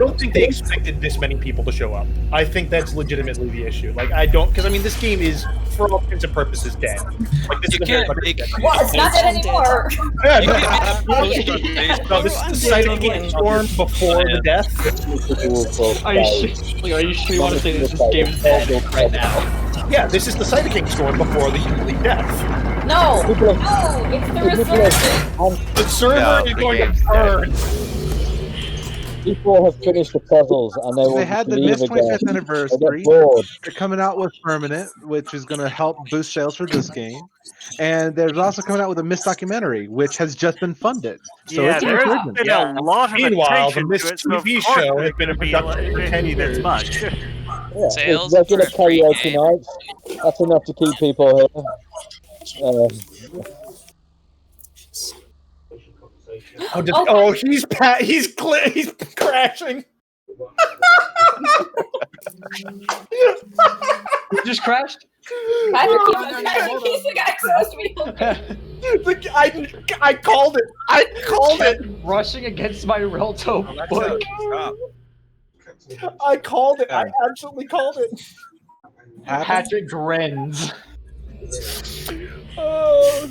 don't think they expected this many people to show up. I think that's legitimately the issue. Like, I don't, because I mean, this game is, for all intents and purposes, dead. Like, this You is can't very much make- dead. Well, it's not dead anymore. Yeah, You no, can't- no, this is the Cytokine storm before the death. Are you sure you want to say this game is dead right now? Yeah, this is the Cytokine storm before the complete death. No, no, it's the resurgence. The server is the going to game's burn. People have finished the puzzles and they They want had to the leave missed again. 25th They anniversary. get bored. They're coming out with Permanent, which is going to help boost sales for this game. And there's also coming out with a missed documentary, which has just been funded. So Yeah, it's there's resurgent. been a lot of Meanwhile, the attention Mist to it, so of TV course show they're has been going in to be production for 10 needing years. as much. Yeah, Sales with regular for a free karaoke game. nights, that's enough to keep people here. He's crashing. You just crashed? Patrick, he's the guy supposed to be I called it. I called it. Rushing against my Relto foot. I called it. I absolutely called it. Patrick grins. Oh.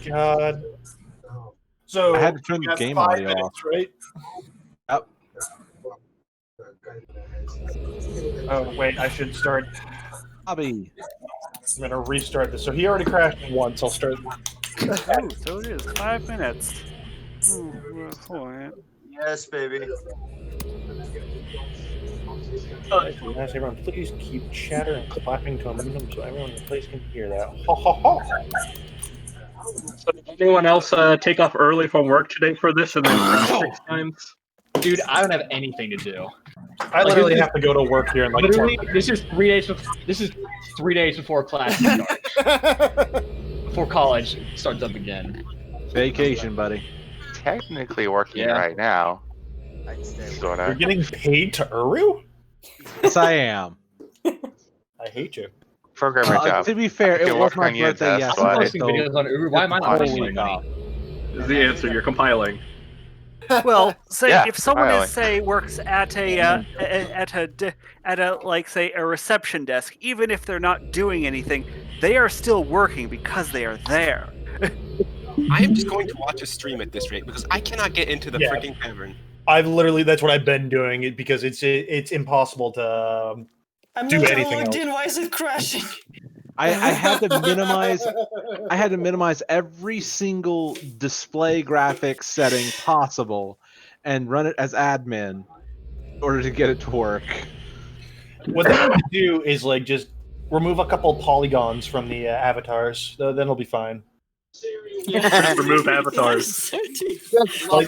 God. So I had to turn the we have game 5 audio minutes, off. right? Yep. Oh wait, I should start. Bobby. I'm gonna restart this. So he already crashed once. I'll start. Ooh, so it is 5 minutes. Yes, baby. Nice, everyone, please keep chatter and clapping to a minimum so everyone in the place can hear that. Ha ha ha! So did anyone else take off early from work today for this and then 6 times? Dude, I don't have anything to do. I literally have to go to work here in like. Literally, this is 3 days. This is 3 days before class starts. Before college starts up again. Vacation, buddy. Technically working Yeah. right now. You're Sorta. getting paid to Uru? Yes, I am. I hate you. Programmer job. To be fair, You it can was work my on your birthday desk yesterday. while- Posting videos on Uber. Why am I not Holy posting God. Is the answer you're compiling? Well, say Yeah, if someone finally. is say works at a like say a reception desk, even if they're not doing anything, they are still working because they are there. I am just going to watch a stream at this rate because I cannot get into the Yeah. freaking tavern. I've literally that's what I've been doing it because it's impossible to I'm do not anything logged else. in. Why is it crashing? I had to minimize. I had to minimize every single display graphics setting possible, and run it as admin in order to get it to work. What they need to do is like just remove a couple polygons from the avatars. Then it'll be fine. Just remove avatars. Like,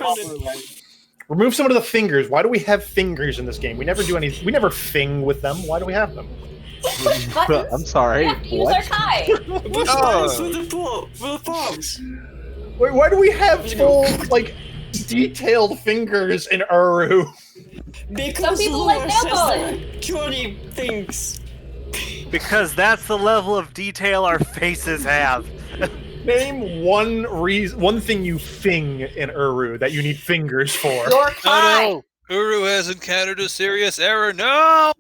remove some of the fingers. Why do we have fingers in this game? We never do any. We never fing with them. Why do we have them? I'm sorry. Use our Kai. Why do we have full like detailed fingers in Uru? Because people Lore like says nibble. they're cutie things. Because that's the level of detail our faces have. Name one thing you fing in Uru that you need fingers for. Your Kai. Oh no! Uru has encountered a serious error. No!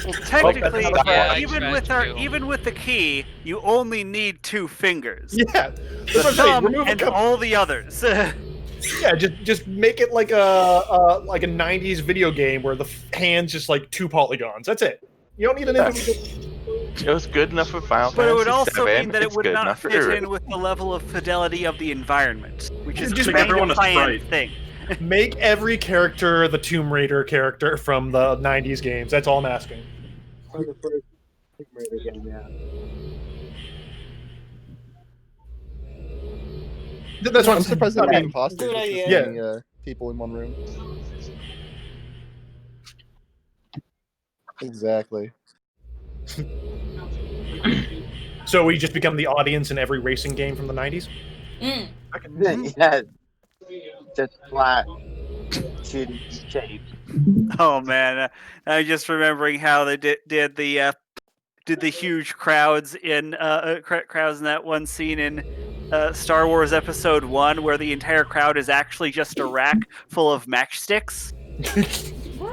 Well, technically, Yeah, even with the key, you only need 2 fingers. Yeah, The that's what I'm saying. thumb Remove a and couple. all the others. Yeah, just make it like a 90s video game where the hands just like 2 polygons. That's it. You don't need an individual. It was good enough for Final But it would Fantasy also VII. mean that it It's would good not enough for fit Uru. in with the level of fidelity of the environment, which is Just just make everyone a high-end sprite. thing. Make every character the Tomb Raider character from the 90s games. That's all I'm asking. That's what I'm surprised they I don't have mean, imposters. Good It's just idea. getting, people in one room. Exactly. So we just become the audience in every racing game from the 90s? Yeah. Just flat, shitty shape. Oh man, I'm just remembering how they did the huge crowds in crowds in that one scene in Star Wars Episode 1, where the entire crowd is actually just a rack full of matchsticks.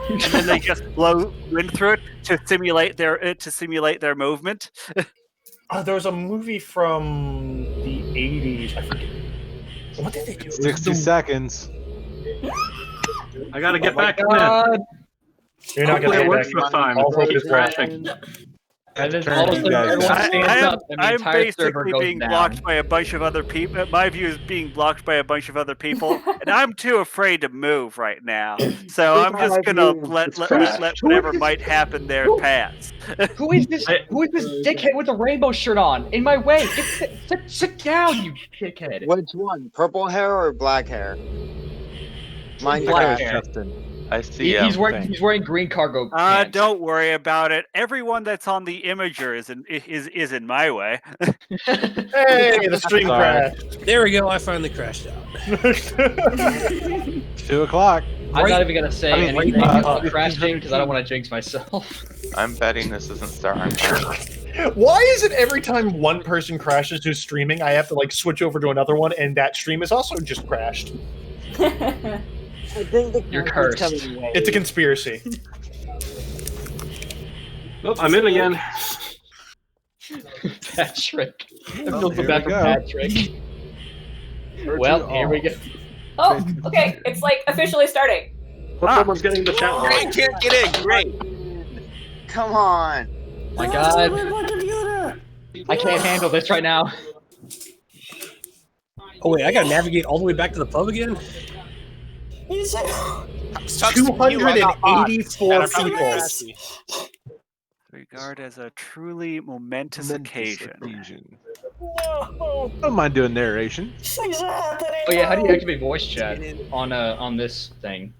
And then they just blow wind through it to simulate their movement. There was a movie from the 80s. I forget. What did they do? 60 seconds. I gotta get my back in. You're not Hopefully gonna it works get back. this time. All hope Keep is crashing. And then Turn all of a you sudden, guys everyone on. stands up and the I'm entire server basically goes being down. blocked by a bunch of other people. My view is being blocked by a bunch of other people, and I'm too afraid to move right now. So I'm just gonna let whatever might happen there pass. Who is this? Who is this dickhead with a rainbow shirt on? In my way! Sit down, you dickhead! Which one? Purple hair or black hair? Mine Black crashed. hair. Justin. I see. He's wearing green cargo pants. Don't worry about it. Everyone that's on the imager is in my way. Hey, the stream Sorry. crashed. There we go. I finally crashed out. 2 o'clock. I'm not even gonna say anything right, about crashing because I don't want to jinx myself. I'm betting this isn't Star Why is it every time one person crashes who's streaming, I have to like switch over to another one, and that stream is also just crashed? I think the You're cursed. It's a conspiracy. Nope, I'm in again. Patrick. Well, here Back we from go. Patrick. Well, here we go. Oh, okay. It's like officially starting. Hope someone's getting the chat I right. can't get in. Great. Come on. My God. I can't handle this right now. Oh wait, I gotta navigate all the way back to the pub again. Sucks to be you, I'm not bot. 284 And I'm probably people. crashy. Regard as a truly momentous occasion. I don't mind doing narration. Oh yeah, how do you activate voice chat on this thing?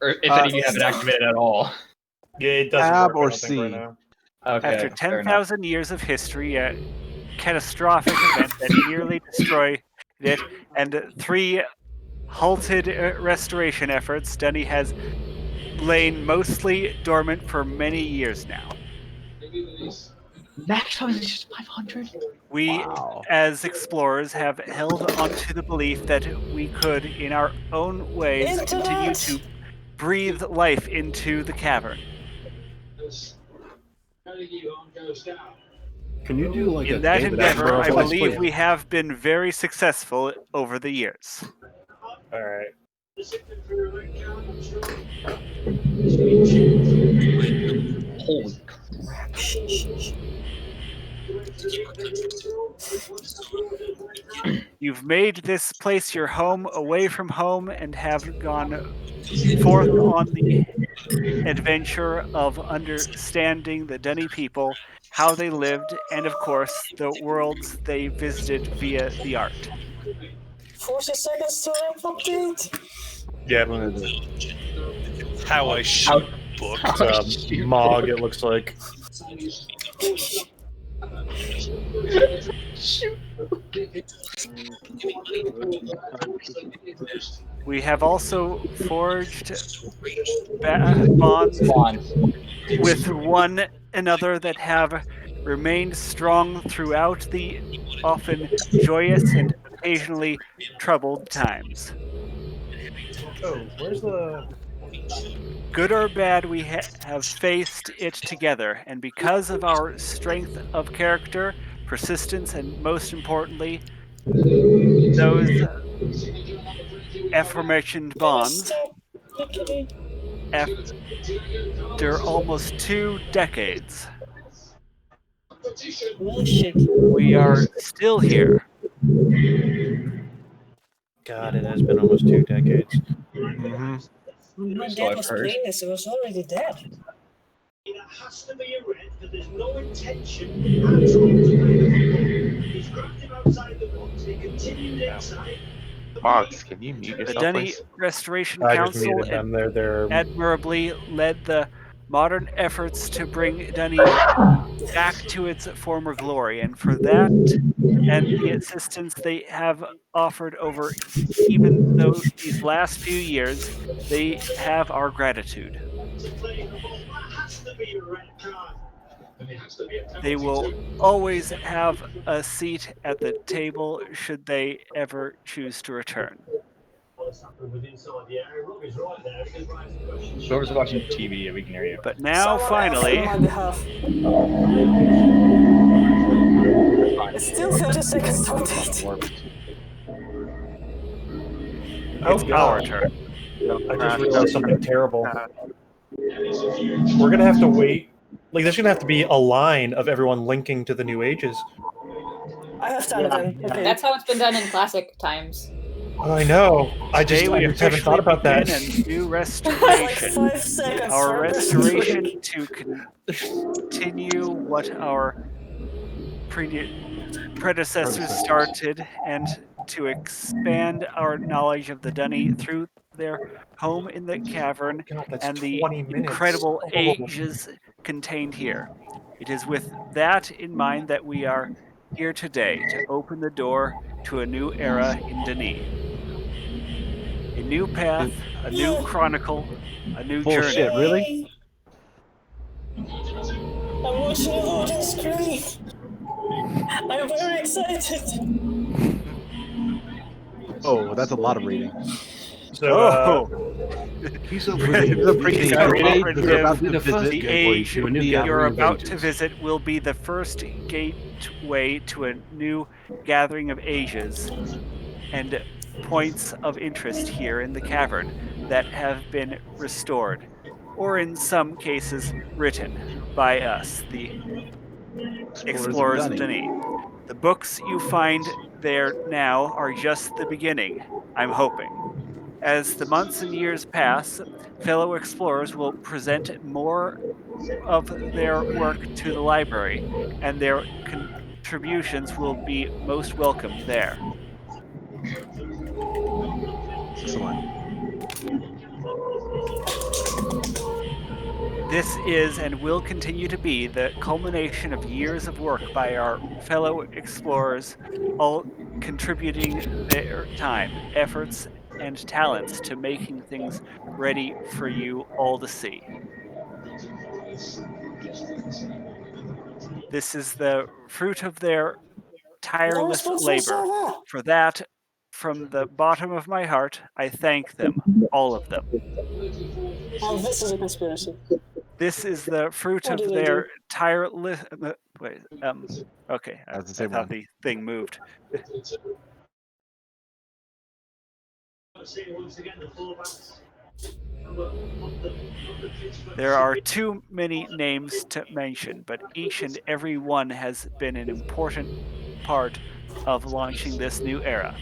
Or if any of you have it activated at all? Yeah, it doesn't Tab work, I or don't think, C? right now. Okay. After fair enough. 10,000 years of history, a catastrophic event that nearly destroyed it, and 3 halted restoration efforts, Dunny has lain mostly dormant for many years now. Maximum is just 500? We, as explorers, have held onto the belief that we could, in our own ways, continue to breathe life into the cavern. Can you do like In that endeavor, I believe we have been very successful over the years. All right. Holy crap. You've made this place your home away from home and have gone forth on the adventure of understanding the Dunny people, how they lived, and of course, the worlds they visited via the art. 40 seconds to update. Yeah. How I shoot book. Mog, it looks like. We have also forged bonds with one another that have remained strong throughout the often joyous and occasionally troubled times. Oh, where's the... Good or bad, we have faced it together, and because of our strength of character, persistence, and most importantly, those aforementioned bonds, after almost 2 decades, we are still here. God, it has been almost 2 decades. Mm-hmm. My So dad I've was heard. playing this, it was already dead. It has to be a red because there's no intention at all to play. He's grabbed him outside the box, he continued inside. Mox, can you mute The yourself, Dunny please? Restoration I just Council muted them. They're... admirably led the modern efforts to bring Dunny back to its former glory, and for that and the assistance they have offered over even though these last few years, they have our gratitude. To play the ball, that has to be a red card. They will always have a seat at the table should they ever choose to return. Whoever's watching TV, we can hear you. But now, Someone finally, ask on my behalf. It's still 30 seconds to update. it's our turn. I just realized something terrible. We're gonna have to wait. Like, there's gonna have to be a line of everyone linking to the new ages. I have done it then. Okay. That's how it's been done in classic times. Oh, I know. I Today just we haven't thought officially about that. begin a new Like restoration. 5 seconds. Our for restoration to continue what our predecessors started and to expand our knowledge of the Dunny through their home in the cavern God, that's and the 20 minutes. incredible Oh. ages contained here. It is with that in mind that we are here today to open the door to a new era in Denis. A new path, a new chronicle, a new journey. Bullshit, really? I'm watching a loading screen. I'm very excited. Oh, that's a lot of reading. So, Chiso The age you're about to visit will be the first gateway to a new gathering of ages and points of interest here in the cavern that have been restored, or in some cases written, by us, the Explorers of Denis. The books you find there now are just the beginning, I'm hoping. As the months and years pass, fellow explorers will present more of their work to the library, and their contributions will be most welcome there. Excellent. This is and will continue to be the culmination of years of work by our fellow explorers, all contributing their time, efforts, and talents to making things ready for you all to see. This is the fruit of their tireless labor. For that, from the bottom of my heart, I thank them, all of them. Oh, this is a conspiracy. This is the fruit What of did they their do? tireless. Wait, okay, I That's the same thought one. the thing moved. There are too many names to mention, but each and every one has been an important part of launching this new era.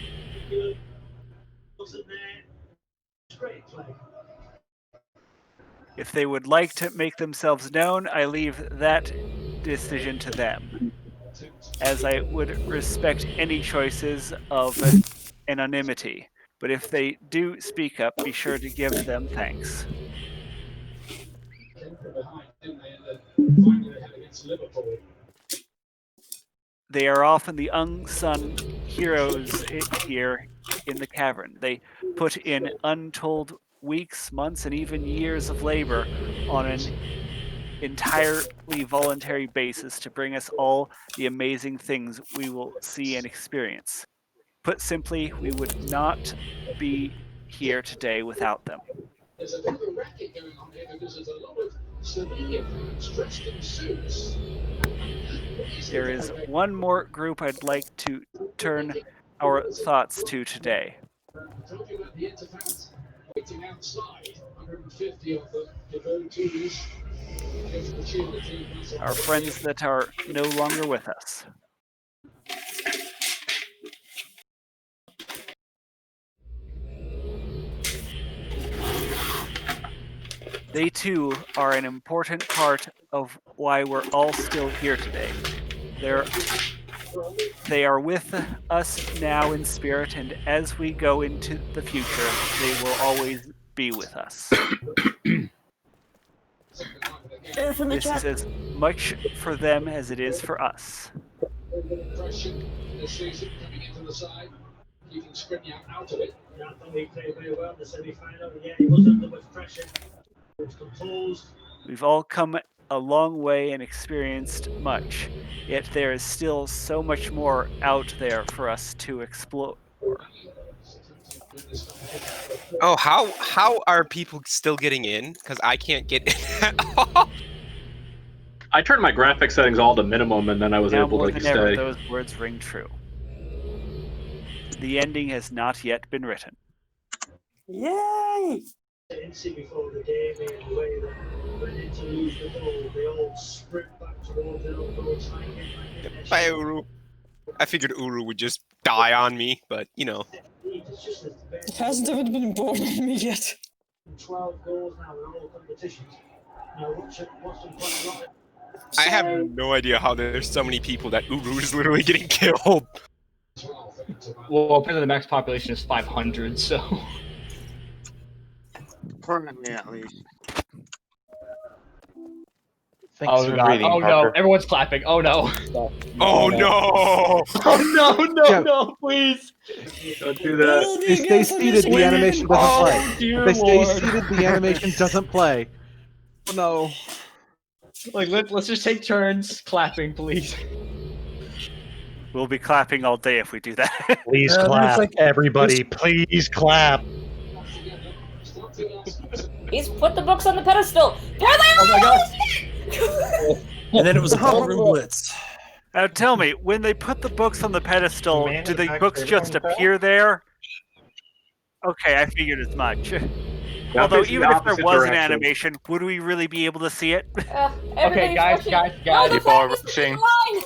If they would like to make themselves known, I leave that decision to them, as I would respect any choices of anonymity. But if they do speak up, be sure to give them thanks. They are often the unsung heroes here in the cavern. They put in untold weeks, months, and even years of labor on an entirely voluntary basis to bring us all the amazing things we will see and experience. Put simply, we would not be here today without them. There's a bit of a racket going on here because there's a lot of Slovenia fans dressed in suits. There is one more group I'd like to turn our thoughts to today. Talking about the Interfans waiting outside, 150 of them devoted to this. Our friends that are no longer with us. They too are an important part of why we're all still here today. They are with us now in spirit, and as we go into the future, they will always be with us. This is as much for them as it is for us. Out of it. Yeah, I thought he played very well in the semi-final. Yeah, he was under much pressure. He was composed. We've all come a long way and experienced much, yet there is still so much more out there for us to explore. Oh, how are people still getting in? Because I can't get in at all. I turned my graphic settings all to minimum, and then I was Now able more to than stay. ever, those words ring true. The ending has not yet been written. Yay! Instant before the game in the way that ready to lose the ball, they all sprint back towards Duleboh, try and get back in their Bye, shape. Uru. I figured Uru would just die on me, but you know. It's just as bad. It hasn't even been born in me yet. 12 goals now in all competitions. Now watch them play right. I have no idea how there's so many people that Uru is literally getting killed. Well, apparently the max population is 500, so. Currently, at least. Thanks for God. reading, Oh Parker. no, everyone's clapping. Oh no. Oh no! Oh no, Yeah. no, please. Don't do that. Building If they stay us seated, the win. animation doesn't Oh, play. dear If they stay Lord. seated, the animation doesn't play. Oh no. Like, let's just take turns clapping, please. We'll be clapping all day if we do that. Please clap, everybody. Please clap. He's put the books on the pedestal. There they are! Oh my God. And then it was a ballroom blitz. Now tell me, when they put the books on the pedestal, Man do in the the back books there, just everyone appear there? Okay, I figured as much. Now Although facing the even if there opposite was an direction. animation, would we really be able to see it? Okay, guys. No, the People are flag is rushing. line.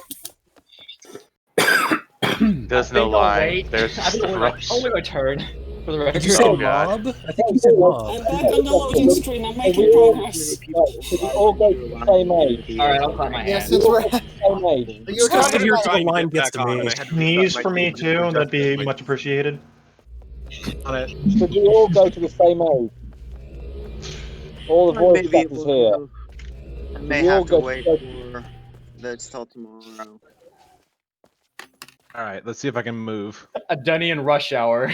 There's I no think I'll line. wait. There's I think I'll wait my turn. For the record. Did you say Oh, God. mob? I think you said mob. I'm back on the loading screen. I'm making progress. Should we all go to the same age? All right, I'll clap my Yes, hands. since we're Same age. you're Stop talking here about till the line Get gets to back on, me. and I had to Sneeze restart for my me game just too. for That'd be justice. much appreciated. On it. Should we all go to the same age? All the voice maybe actors here. I may We all have to go wait to- for this till tomorrow. All right, let's see if I can move. A Dunny in rush hour.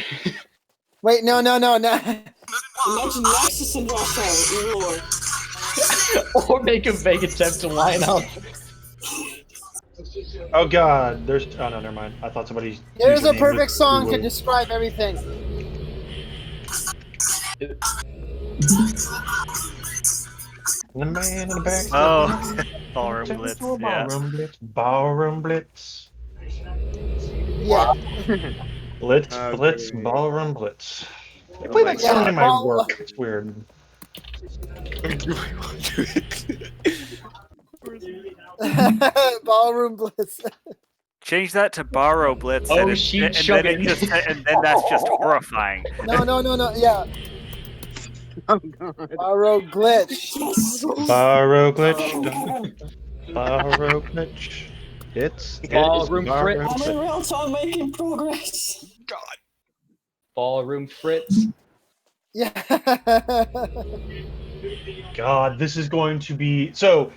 Wait, no. Imagine Nexus and Rush Hour. Or make a vague attempt to line up. Oh God, there's. Oh no, never mind. I thought somebody. There's a username perfect was song to Uru. describe everything. The man in the back. Oh, ballroom blitz. Yeah. Ballroom blitz. Ballroom blitz. Yeah. Blitz. Okay. Blitz. Ballroom blitz. I play that Yeah, song in my ball- work. It's weird. Ballroom Blitz. Change that to borrow blitz, Oh, and, she and then it chugging. just, and then that's just horrifying. No. Yeah. Oh God. Borrow glitch. Borrow glitch. Borrow glitch. It's Ballroom Ballroom I'm Blitz. in real time making progress. Ballroom Fritz. Yeah. God, this is going to be so.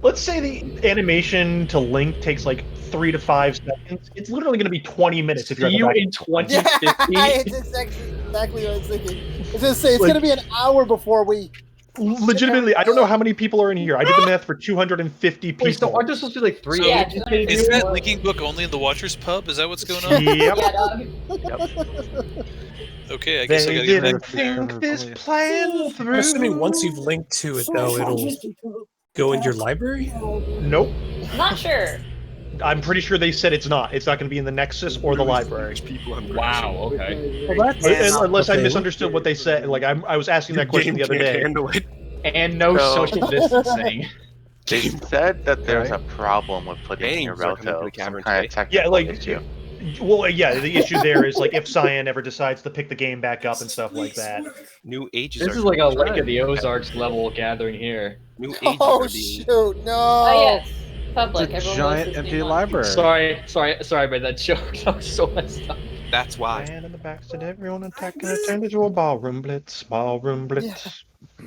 Let's say the animation to Link takes like 3 to 5 seconds. It's literally going to be 20 minutes if you're See at the you back. in 2050. It's exactly what I was thinking. I was gonna say it's gonna be an hour before we. Legitimately, I don't know how many people are in here. I did the math for 250 people. Wait, so aren't there supposed to be like 3 Yeah, ages? Is that linking book only in the Watcher's Pub? Is that what's going on? Yep. Yeah, dog. Okay, I guess I They gotta get didn't back. think this plan I'm through. assuming once you've linked to it, though, it'll go into your library? Nope. Not sure. I'm pretty sure they said it's not. It's not going to be in the Nexus or the library. Wow, okay. Well, that's Unless I okay. misunderstood what they said. Like I was asking that question the other day. Handle it. And no So- social distancing. They said that there's a problem with putting in your Games are coming to the Roto, some cavern kind of today. technical Yeah, like issue. well, yeah. The issue there is like if Cyan ever decides to pick the game back up and stuff like that. New ages. This are is like a coming. Lake of the Ozarks level gathering here. New ages Oh are being. shoot! No. Oh yes, public. It's a Everyone giant knows this empty thing on. library. Sorry about that joke. That was so messed up. That's why. Man in the back said everyone attacking it turned into a ballroom blitz. Ballroom blitz.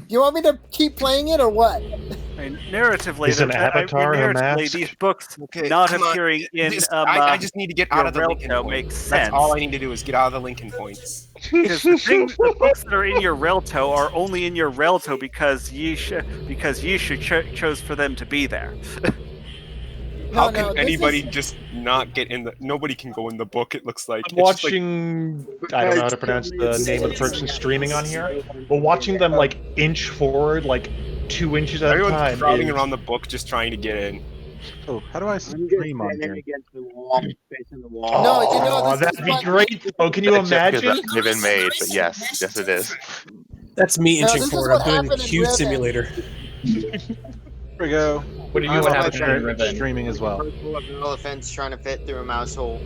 You want me to keep playing it or what? I mean, narratively, Is an avatar in a mask? these books Okay, not come on. appearing in I just need to get out of the Lincoln Relto point. makes sense. That's all I need to do is get out of the Lincoln points. Because the books that are in your Relto are only in your Relto because Yisha chose for them to be there. How can anybody just not get in the? Nobody can go in the book. It looks like. I'm watching. I don't know how to pronounce the name of the person streaming on here, but watching them like inch forward, like 2 inches at a Everyone's time. crowding around the book, just trying to get in. Oh, how do I stream on here? Against the wall, facing the wall. No, you know, this that'd is be what- great. Oh, can you It's just 'cause imagine? they've been made, but yes, it is. That's me No, inching this is forward. what I'm doing a happened in cute Riven. simulator. Here we go. What do you I'm what also happened in Riven? streaming as well. Elephants trying to fit through a mouse hole.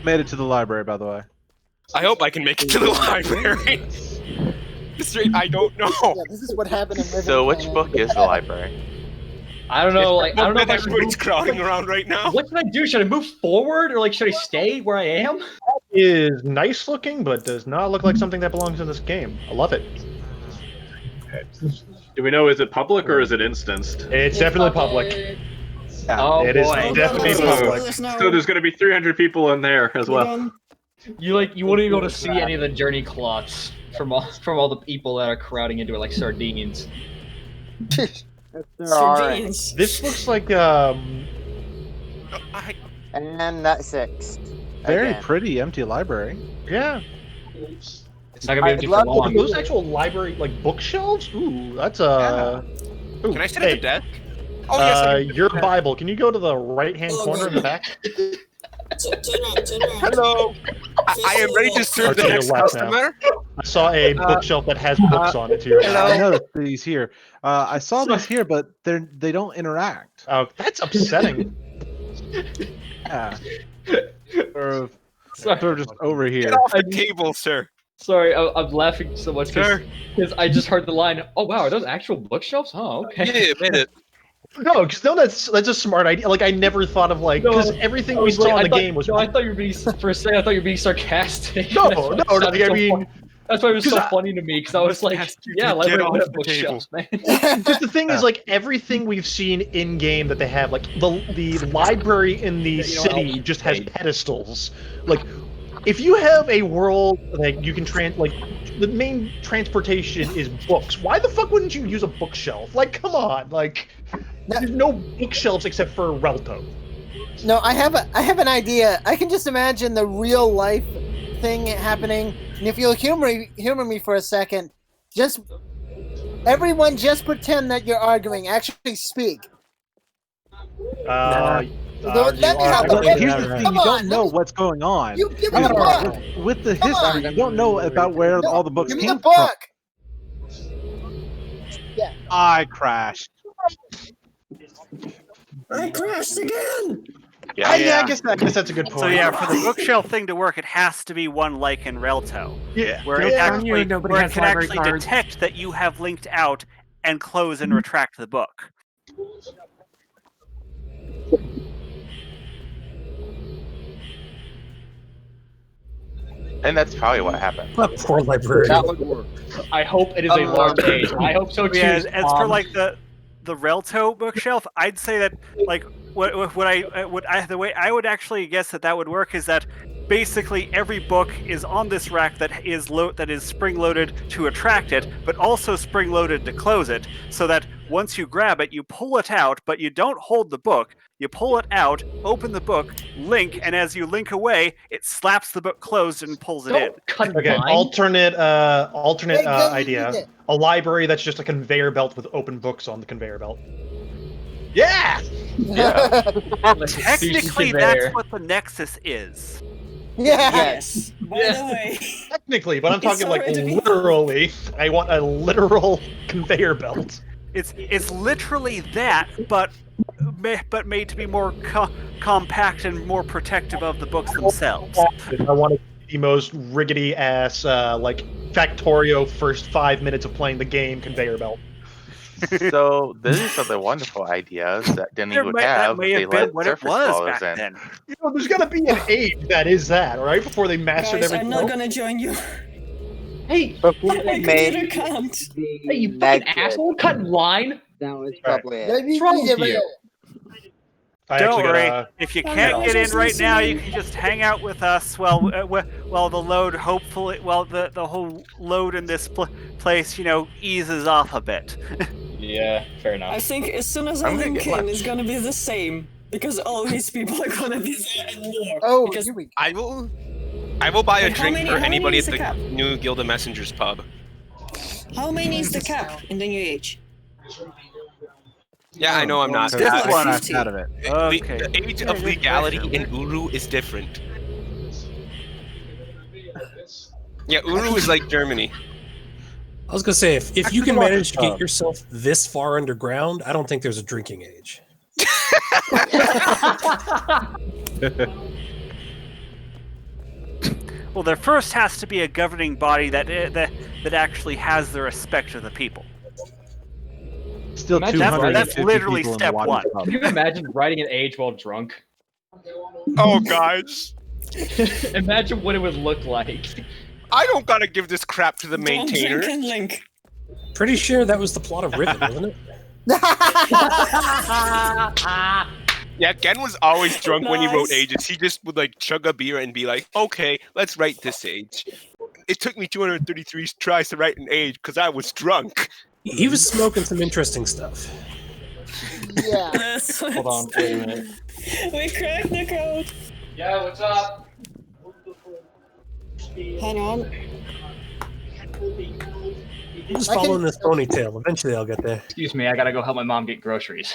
Made it to the library, by the way. I hope I can make it to the library. I don't know. Yeah, this is what happened in Riven. So which book is the library? I don't know. Like I don't know if I should Everybody's move. crowding around right now. What should I do? Should I move forward or like should I stay where I am? Is nice looking, but does not look like something that belongs in this game. I love it. Do we know, is it public or is it instanced? It's definitely public. Oh It is boy. definitely public. So there's going to be 300 people in there as well. You won't even be able to see any of the journey cloths from all the people that are crowding into it like sardines. Sardines. This looks like And that's 6. Very Again. pretty empty library. yeah. It's not gonna be empty for Oh, long. those actual library like bookshelves? Ooh, that's Ooh, Can I sit hey, at the desk? Oh yes. I can. your Bible. Can you go to the right-hand corner in the back? Hello. I am ready to serve the to your next left now. customer. I saw a bookshelf that has books on it to your I left. noticed these here. I saw these here, but they don't interact. Oh, that's upsetting. Yeah. They're just over here. Get off the table, sir. Sorry, I'm laughing so much Sure. because I just heard the line. Oh wow, are those actual bookshelves? Oh okay. Yeah, made it. No, because that's a smart idea. Like I never thought of like because everything we saw in the game was. No, I thought you were being for a second. I thought you were being sarcastic. No, That's why no, it sounded I so mean- fun. That's why it was so 'cause funny to me because I was like, yeah, get library off would have the bookshelves, man. Because the thing is, like everything we've seen in game that they have, like the library in the city just has pedestals. Like, if you have a world that you can like the main transportation is books. Why the fuck wouldn't you use a bookshelf? Like, come on, like there's no bookshelves except for Relto. No, I have an idea. I can just imagine the real life thing happening. And if you'll humor me for a second, everyone just pretend that you're arguing. Actually speak. Let me help you. Here's the thing: Come you on, don't know what's going on. You give me the book. With the history, you don't know about where all the books Give me came the book. from. I crashed. I crashed again. Yeah, I guess that's a good point. So yeah, for the bookshelf thing to work, it has to be one like in Relto. Yeah. Where it actually can actually detect that you have linked out and close and retract the book. And that's probably what happened. What poor librarian. That would work. I hope it is a large page. I hope so too. Yeah, as for like the Relto bookshelf, I'd say that like the way I would actually guess that would work is that basically every book is on this rack that is spring loaded to attract it, but also spring loaded to close it, so that once you grab it, you pull it out, but you don't hold the book. You pull it out, open the book, link, and as you link away, it slaps the book closed and pulls it in. Okay, alternate idea. A library that's just a conveyor belt with open books on the conveyor belt. Yeah! Technically, that's what the Nexus is. Yes. By the way. Technically, but I'm talking like already been- literally. I want a literal conveyor belt. It's literally that, but made to be more compact and more protective of the books themselves. I want the most rickety ass like Factorio first 5 minutes of playing the game conveyor belt. So these are the wonderful ideas that Denny would have may if they have been let what it surface was dwellers back in. then. You know, there's gotta be an age that is that, right? Before they mastered Guys, everything. I'm not gonna join you. Hey, Before I they could made either can't. hey, you fucking asshole! Cut in line. that was probably it. What's wrong with you? I Don't actually worry. got If you I'm can't not get in just right now, you listening. can just hang out with us while the load hopefully the whole load in this place eases off a bit. Yeah, fair enough. I think as soon as I I'm gonna link get in, lunch. it's gonna be the same. Because all these people are gonna be there and more. Oh, because here we go. I will buy a Wait, how drink many- for how many anybody is at the the cap? new Guild of Messengers pub. how many is the cap in the new age? Yeah, I know I'm not. This I one. crashed out of it. Okay. The age Yeah, of good legality pressure. in Uru is different. Yeah, Uru is like Germany. I was gonna say if you Actually, can go off manage the to get pub. yourself this far underground, I don't think there's a drinking age. Well, there first has to be a governing body that actually has the respect of the people. Still Imagine 250 that's literally people in step the water one. pub. Can you imagine riding an age while drunk? Oh, guys. Imagine what it would look like. I don't gotta give this crap to the Don't maintainer. drink and link. Pretty sure that was the plot of Riven, wasn't it? Yeah, Gen was always drunk when he wrote Nice. ages. He just would like chug a beer and be like, okay, let's write this age. It took me 233 tries to write an age because I was drunk. He was smoking some interesting stuff. Yeah. That's Hold on, wait a minute. We cracked the code. Yeah, what's up? Hang on. I'm just I can- following this ponytail. Eventually I'll get there. Excuse me, I gotta go help my mom get groceries.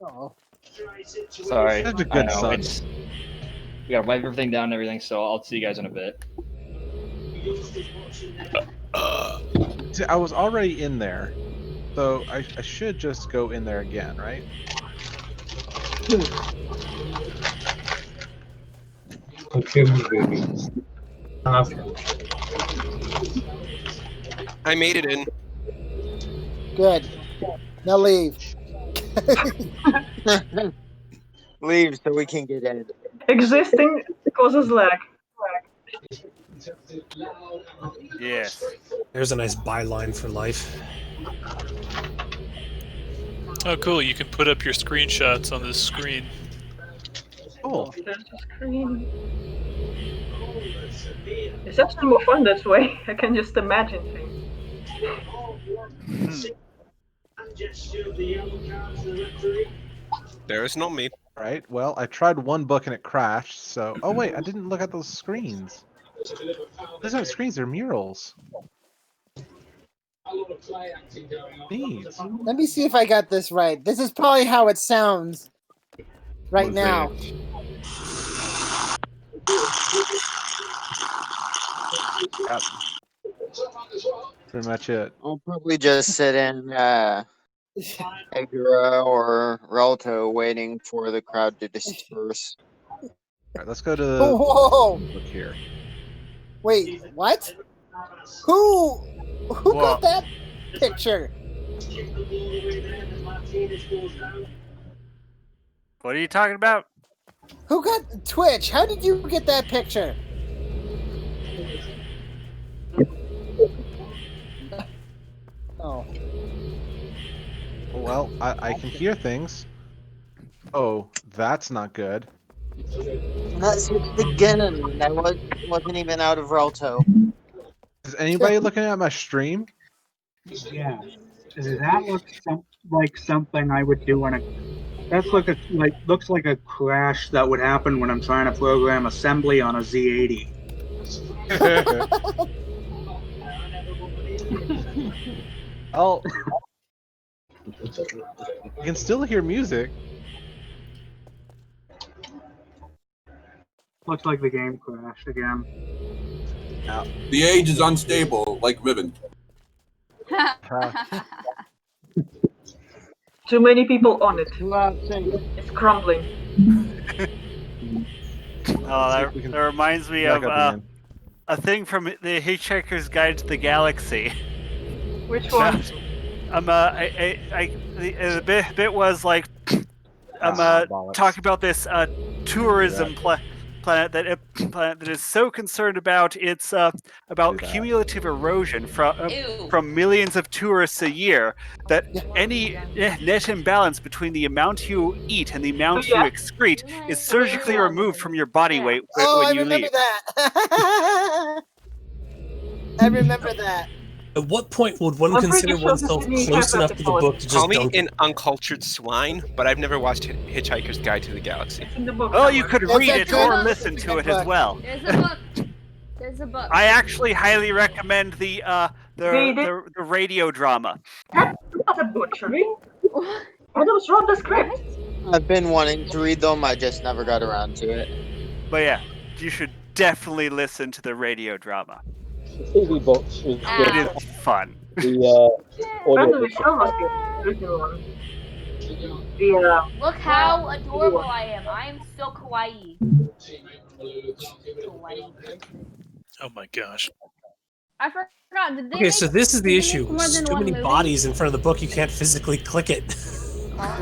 Oh. Sorry. That's a I good know, son. it's- We gotta wipe everything down and everything, so I'll see you guys in a bit. See, I was already in there, so I should just go in there again, right? I made it in. Good. Now leave. Leave so we can get in. Existing causes lag. Yes. There's a nice byline for life. Oh, cool. You can put up your screenshots on this screen. Cool. There's a screen. It's actually more fun this way. I can just imagine things. There is not me. Right. Well, I tried one book and it crashed. So, oh wait, I didn't look at those screens. Those aren't screens; they're murals. Neat. Let me see if I got this right. This is probably how it sounds right now. Yep. Pretty much it. I'll probably just sit in Edgar or Ralto waiting for the crowd to disperse. All right, let's go to the Whoa! book here. Wait, what? Who got that picture? What are you talking about? Who got Twitch? How did you get that picture? Oh. Well, I can hear things. Oh, that's not good. That's the beginning. I wasn't even out of Ralto. Is anybody looking at my stream? Yeah. Does that look like something I would do on a? That's looks like a crash that would happen when I'm trying to program assembly on a Z80. Oh, you can still hear music. Looks like the game crashed again. The age is unstable, like Riven. Too many people on it. It's crumbling. Oh, that reminds me of a thing from the Hitchhiker's Guide to the Galaxy. Which one? The bit was like, talking about this tourism place planet that is so concerned about its about cumulative erosion from millions of tourists a year that any net imbalance between the amount you eat and the amount you excrete is surgically removed from your body weight when you leave. That. I remember that. At what point would one consider oneself close enough to the book to Call just me dunk an uncultured swine, but I've never watched Hitchhiker's Guide to the Galaxy. Well, you could read it or listen to it as well. There's a book. There's a book. I actually highly recommend the radio drama. That's not a butchery. What was wrong with the script? I've been wanting to read them, I just never got around to it. But yeah, you should definitely listen to the radio drama. The TV box was It is fun. The audio. Look how adorable I am. I am so kawaii. Oh my gosh. I forgot. Did they Okay, so this is the issue. more There's than too one many movie? bodies in front of the book. You can't physically click it.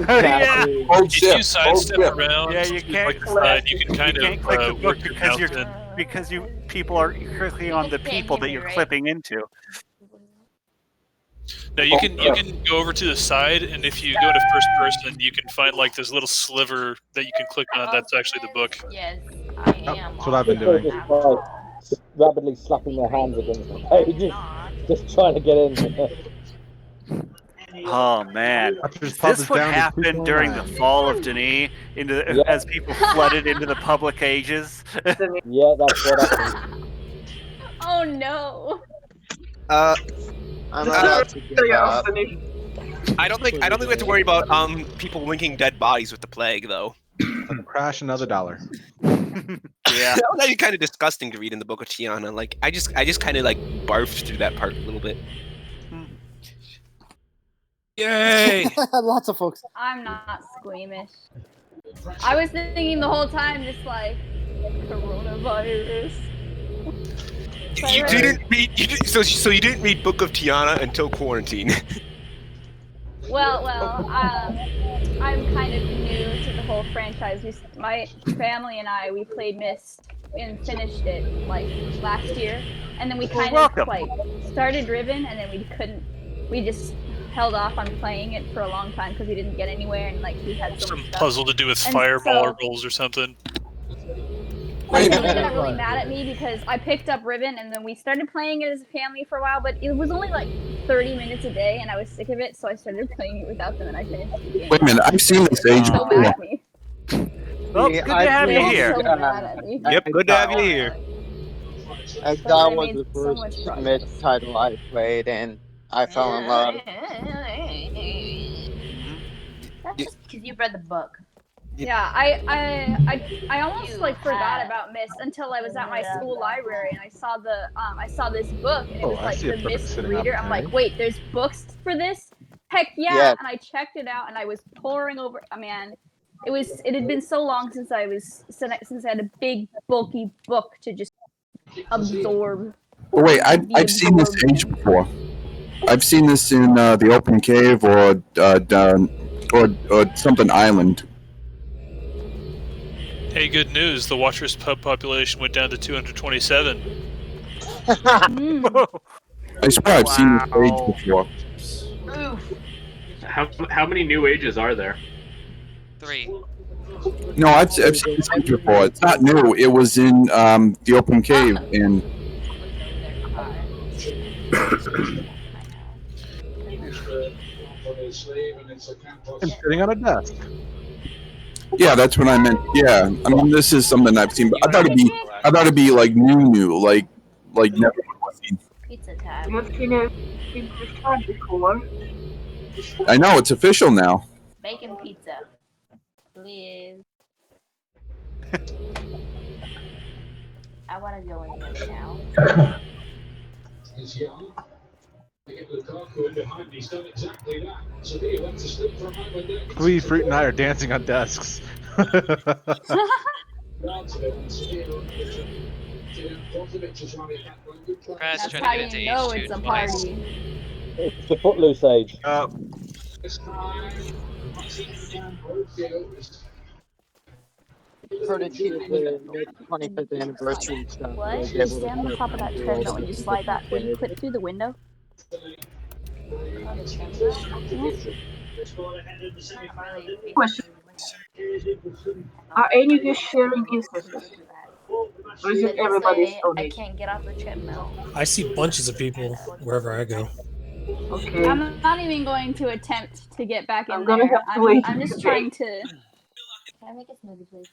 Yeah. Hold If you shift. sidestep Hold shift. around, Yeah, you can't. like the side, you can kind You can't of click the book work your because mouse in. because people are clicking on the people that you're clipping into. No, you can go over to the side, and if you go to first person, you can find like this little sliver that you can click on. That's actually the book. Yes, I am. That's what I've been doing. Just rapidly slapping their hands against the page, just trying to get in. Oh man, Just this would down to happen during the fall of Denis as people flooded into the public ages. Yeah, that's what happened. Oh no. I'm about to give up. I don't think we have to worry about people linking dead bodies with the plague though. Crash another dollar. Yeah. That was actually kind of disgusting to read in the Book of Tiana. Like I just kind of like barfed through that part a little bit. Yay! Lots of folks. I'm not squeamish. I was thinking the whole time, just like coronavirus. You didn't read. So you didn't read Book of Tiana until quarantine. Well, I'm kind of new to the whole franchise. My family and I, we played Myst and finished it like last year, and then we kind of like started Riven, and then we couldn't. We just held off on playing it for a long time because we didn't get anywhere, and like we had Some puzzle to do with And fireball so- rolls or something. My family got really mad at me because I picked up Riven and then we started playing it as a family for a while, but it was only like 30 minutes a day and I was sick of it, so I started playing it without them and I finished the game. Wait a minute, I've seen this age So before. mad at me. Well, good to have you here. So mad at me. Yep, good to have you here. That I was made the so first much Myst title I played, and I fell in love. That's just because you read the book. Yeah, I almost like forgot about Myst until I was at my school library and I saw this book and it was I like see a the book Myst sitting up reader. I'm there. like, wait, there's books for this? Heck yeah! Yeah. And I checked it out and I was poring over. I mean, it had been so long since I had a big bulky book to just absorb. Oh, wait, I've seen this age before. I've seen this in the open cave or something island. Hey, good news! The Watcher's pub population went down to 227. I swear I've seen this age before. How many new ages are there? 3. No, I've seen this age before. It's not new. It was in the open cave and. And sitting on a desk. Yeah, that's what I meant. Yeah, I mean this is something I've seen, but I thought it'd be like new, like never seen. Pizza time. You've seen it this time before. I know it's official now. Bacon pizza. Please. I want to go in here now. Squee, Fruit, and I are dancing on desks. Brad's That's trying how to get you into know age it's a 2 party. It's the Footloose age. courtesy of the 25th anniversary stuff. What? I was You able to stand on put top of that through all treadmill the and you different slide that. Will you chairs. clip through the window? Question. Are any of you sharing instances? Or is it everybody's own I age? can't get off the treadmill. I see bunches of people wherever I go. Okay. I'm not even going to attempt to get back in gonna there. have to wait I'm just today. trying to. Can I make a smoothie, please?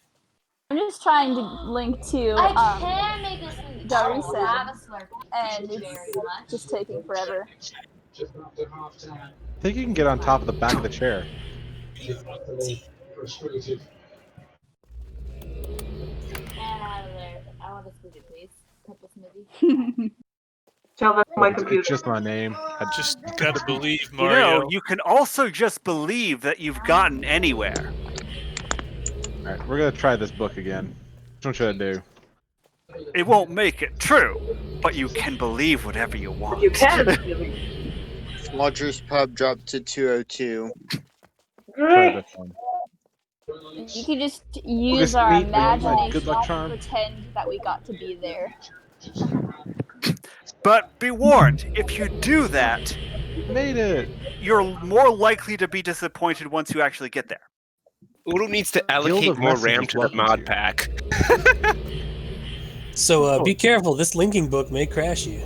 I'm just trying to link to I can make a smoothie. Garrison, I'll have a Slurpee. and Thank you it's very much. just taking forever. I think you can get on top of the back of the chair. And I want a smoothie, please. Cup of smoothie. Tell them my It's computer. just my name. Just gotta believe, You Mario. know, you can also just believe that you've gotten anywhere. All right, we're gonna try this book again. What should I do? It won't make it true, but you can believe whatever you want. You can. Rogers Pub dropped to 202. Try this one. You could just use Okay, our Sneak, my good imagination luck to charm. pretend that we got to be there. But be warned, if you do that, made it. You're more likely to be disappointed once you actually get there. Udo needs to Guild allocate of more RAM Messengers to the welcomes mod you. pack. So be careful. This linking book may crash you.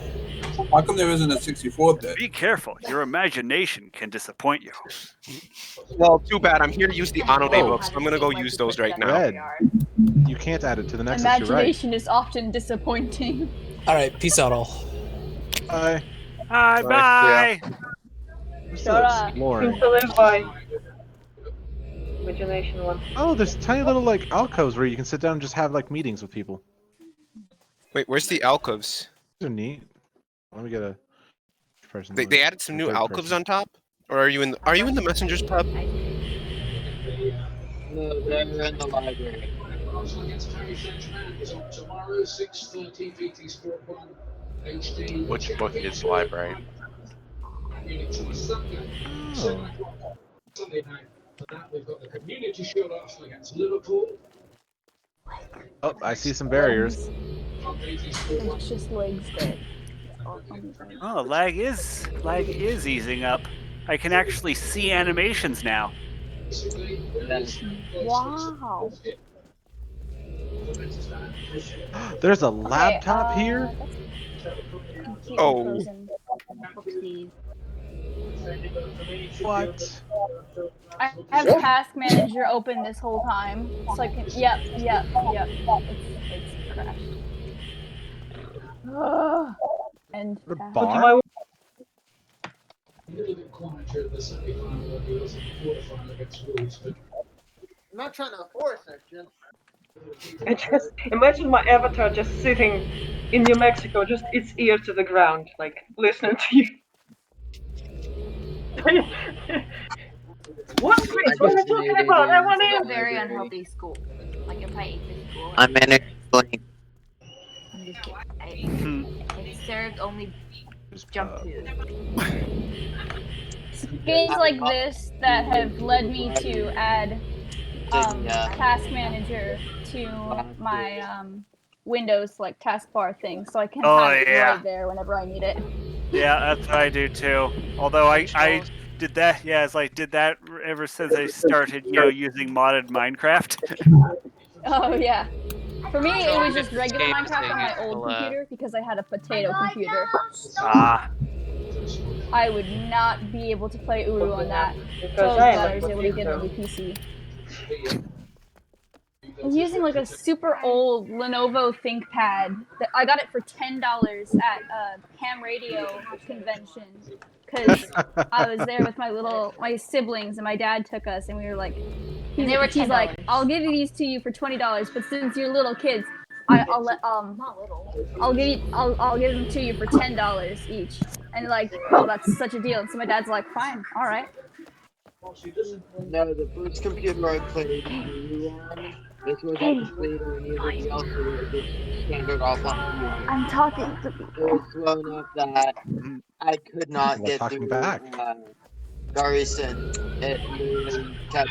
How come there isn't a 64-bit? Be careful. Your imagination can disappoint you. Well, too bad. I'm here to use the Ano Day Oh. books. I'm gonna go use those right now. Red. You can't add it to the Nexus. You're right. Imagination is often disappointing. All right, peace out, all. Bye. Bye bye. Shut up. Exploring. Things to live by. Imagination one. Oh, there's tiny little like alcoves where you can sit down and just have like meetings with people. Wait, where's the alcoves? They're neat. Let me get a person. They added some new alcoves on top, or are you in the Messengers pub? No, they're in the library. Which book is library? Oh. Sunday night for that, we've got the community shield Arsenal against Liverpool. Oh, I see some barriers. It's just legs that. Oh, lag is easing up. I can actually see animations now. Wow. There's a laptop here. Oh. What? I have Task Manager open this whole time, so I can. Yep. It's crashed. Ugh. And The task. bar? A little bit quieter at the semi-final than he was in the quarterfinal against Wolves, but I'm not trying to force it, just. I just imagine my avatar just sitting in New Mexico, just its ear to the ground, like listening to you. What, Chris? What are you talking about? I want It's a in. very unhealthy school. Like if I ate this school, I'm in explain. I'm just kidding. It served only junk food. Games like this that have led me to add Task Manager to my Windows like taskbar thing, so I can have it right there whenever I need it. Yeah, that's what I do too. Although I did that, yeah, it's like did that ever since I started, using modded Minecraft. Oh yeah. For me, it was just regular escape Minecraft thing on my is old the computer because I had a potato computer. Ah. I would not be able to play Uru on that. So Because I I was am glad I a was able to get a new potato. PC. I was using like a super old Lenovo ThinkPad. I got it for $10 at a ham radio convention because I was there with my siblings and my dad took us and we were like, he's like, I'll give these to you for $20, but since you're little kids, I'll let not little. I'll give them to you for $10 each. And like, oh, that's such a deal. And so my dad's like, fine, all right. No, the first computer I played Uru on, this was actually on anybody else, so it was just standard offline. I'm talking to It was slow enough that I could not Well, get talking through back. Garrison. It literally kept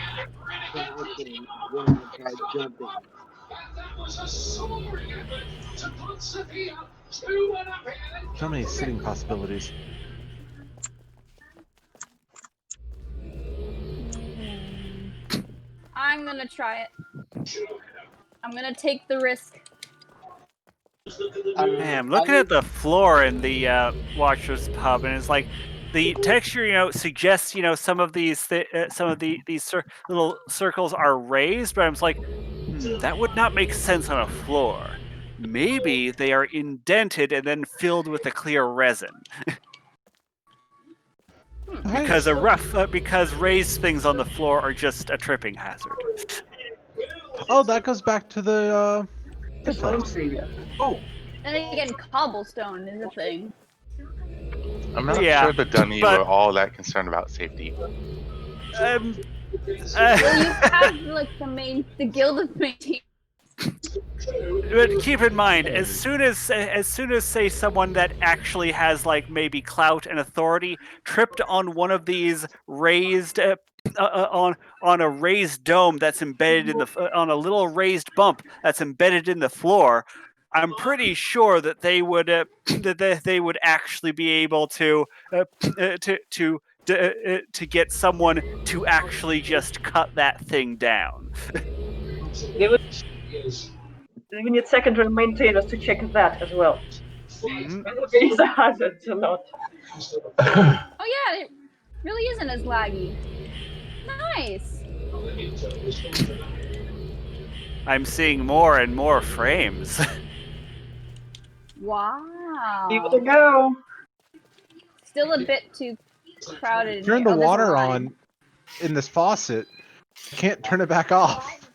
crashing when I tried jumping. So many sitting possibilities. I'm gonna try it. I'm gonna take the risk. I'm looking at the floor in the Watcher's Pub, and it's like the texture, suggests some of these little circles are raised, but I'm just like, that would not make sense on a floor. Maybe they are indented and then filled with a clear resin. Because raised things on the floor are just a tripping hazard. Oh, that goes back to the. Oh. And again, cobblestone is a thing. I'm not Yeah, sure the Dunny but- were all that concerned about safety. Well, you have like the guild of maintainers. But keep in mind, as soon as say someone that actually has like maybe clout and authority tripped on one of these raised on a raised dome that's embedded in the on a little raised bump that's embedded in the floor, I'm pretty sure that they would that they would actually be able to get someone to actually just cut that thing down. We need secondary maintainers to check that as well. Whether it is a hazard or not. Oh yeah, it really isn't as laggy. Nice. I'm seeing more and more frames. Wow. Give it a go. Still a bit too crowded. Turn the there's a water line. on in this faucet. You can't turn it back off.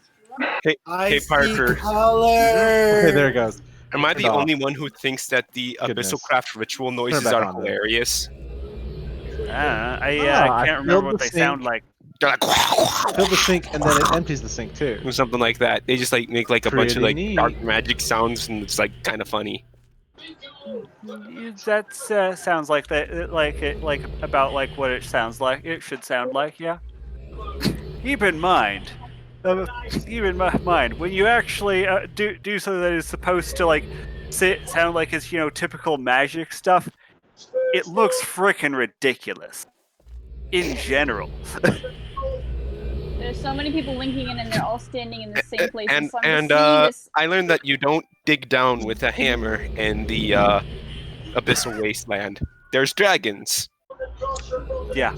Hey Parker. Okay, there it goes. Am I the Turned off. only one who thinks that the Goodness. Abyssal Craft ritual noises back are on, then. hilarious? I can't remember what they sound like. They're like Fill the sink and then it empties the sink too. or something like that. They just like make like a bunch of like Pretty dark neat. magic sounds, and it's like kind of funny. That sounds like that, like about like what it sounds like. It should sound like, yeah. Keep in mind, when you actually do something that is supposed to like sound like it's typical magic stuff, it looks frickin' ridiculous. In general. There's so many people linking in, and they're all standing in the same place. And so I'm just seeing this. I learned that you don't dig down with a hammer in the Abyssal Wasteland. There's dragons. Yeah.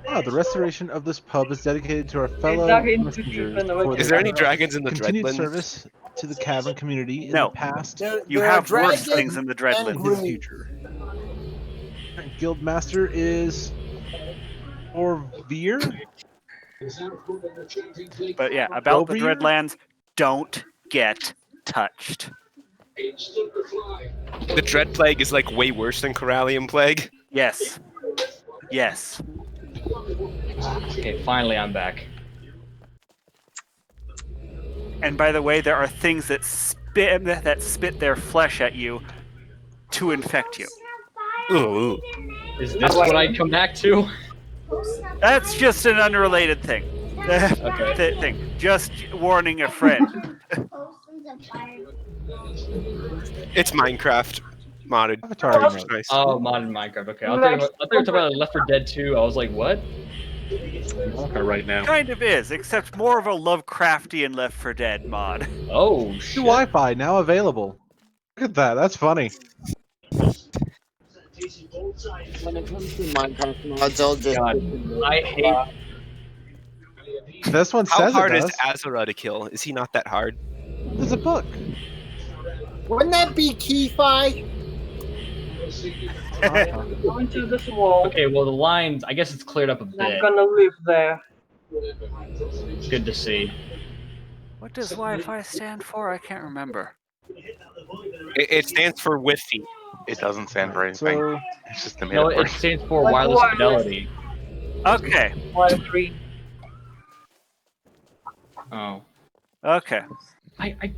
Oh, the restoration of this pub is dedicated to our fellow dug into messengers. deep in the for Is their there any dragons in the continued Dreadlands? service to the cavern community in No. the past You have worse things in the Dreadlands. and in the future. Guild master is Orvir. But yeah, about the Over Dreadlands, don't get touched. The Dread Plague is like way worse than Corallium Plague. Yes. Yes. Okay, finally I'm back. And by the way, there are things that spit their flesh at you to infect you. Ooh. Is this what I come back to? That's just an unrelated thing. Okay. Just warning a friend. It's Minecraft modded. Avatar It's nice. Oh, modern Minecraft. Okay, I thought you were talking about Left 4 Dead 2. I was like, what? Right now. Kind of is, except more of a Lovecraftian Left 4 Dead mod. Oh, New shit. Wi-Fi now available. Look at that. That's funny. When it comes to Minecraft mods, I'll just. I hate. This one How says hard it is does. Azura to kill? Is he not that hard? There's a book. Wouldn't that be Key-Fi? Go into this wall. Okay, well, the lines, I guess it's cleared up a And I'm bit. gonna live there. Good to see. What does Wi-Fi stand for? I can't remember. It stands for Wi-Fi. It doesn't stand for anything. So It's just a No, metaphor. it stands for Like wireless wireless. fidelity. Okay. Wire 3. Oh. Okay. I